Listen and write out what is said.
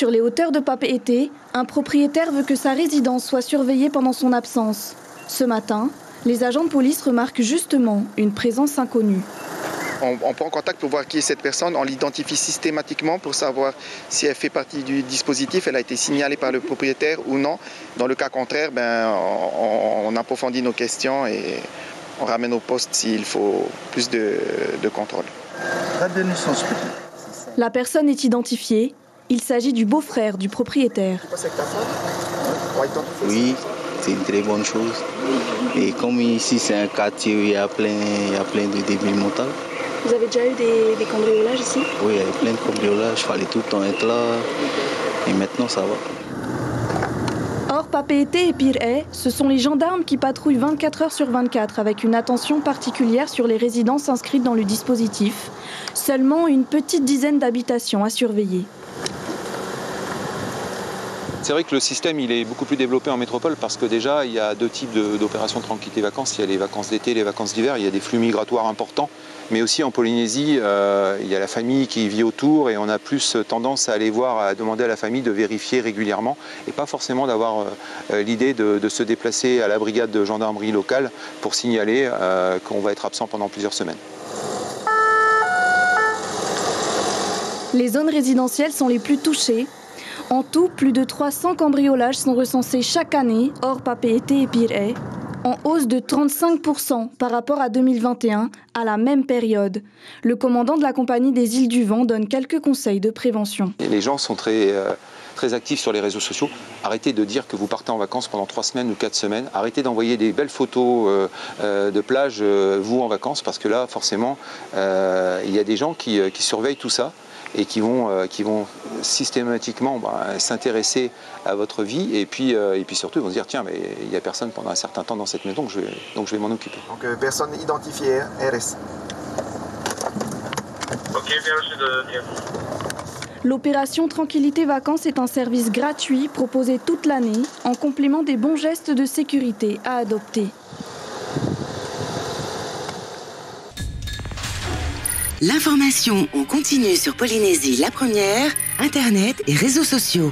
Sur les hauteurs de Papeete, un propriétaire veut que sa résidence soit surveillée pendant son absence. Ce matin, les agents de police remarquent justement une présence inconnue. On prend contact pour voir qui est cette personne, on l'identifie systématiquement pour savoir si elle fait partie du dispositif, elle a été signalée par le propriétaire ou non. Dans le cas contraire, on approfondit nos questions et on ramène au poste s'il faut plus de contrôle. La personne est identifiée. Il s'agit du beau-frère du propriétaire. Oui, c'est une très bonne chose. Et comme ici c'est un quartier où il y a plein de débiles mentaux. Vous avez déjà eu des cambriolages ici? Oui, il y avait plein de cambriolages, il fallait tout le temps être là. Et maintenant ça va. Or, Papeete et Pirée, ce sont les gendarmes qui patrouillent 24 heures sur 24 avec une attention particulière sur les résidences inscrites dans le dispositif. Seulement une petite dizaine d'habitations à surveiller. C'est vrai que le système il est beaucoup plus développé en métropole parce que déjà il y a deux types d'opérations de tranquillité vacances. Il y a les vacances d'été, les vacances d'hiver, il y a des flux migratoires importants. Mais aussi en Polynésie, il y a la famille qui vit autour et on a plus tendance à aller voir, à demander à la famille de vérifier régulièrement et pas forcément d'avoir l'idée de se déplacer à la brigade de gendarmerie locale pour signaler qu'on va être absent pendant plusieurs semaines. Les zones résidentielles sont les plus touchées. En tout, plus de 300 cambriolages sont recensés chaque année, hors Papeete et Pirée, en hausse de 35% par rapport à 2021, à la même période. Le commandant de la Compagnie des Îles du Vent donne quelques conseils de prévention. Les gens sont très actifs sur les réseaux sociaux. Arrêtez de dire que vous partez en vacances pendant 3 semaines ou 4 semaines. Arrêtez d'envoyer des belles photos de plage, vous en vacances, parce que là, forcément, il y a des gens qui surveillent tout ça et qui vont systématiquement s'intéresser à votre vie et puis surtout ils vont se dire tiens mais il n'y a personne pendant un certain temps dans cette maison donc je vais m'en occuper. Donc personne identifiée, RS. Ok, bien reçu de... L'opération Tranquillité Vacances est un service gratuit proposé toute l'année en complément des bons gestes de sécurité à adopter. L'information en continu sur Polynésie la première, Internet et réseaux sociaux.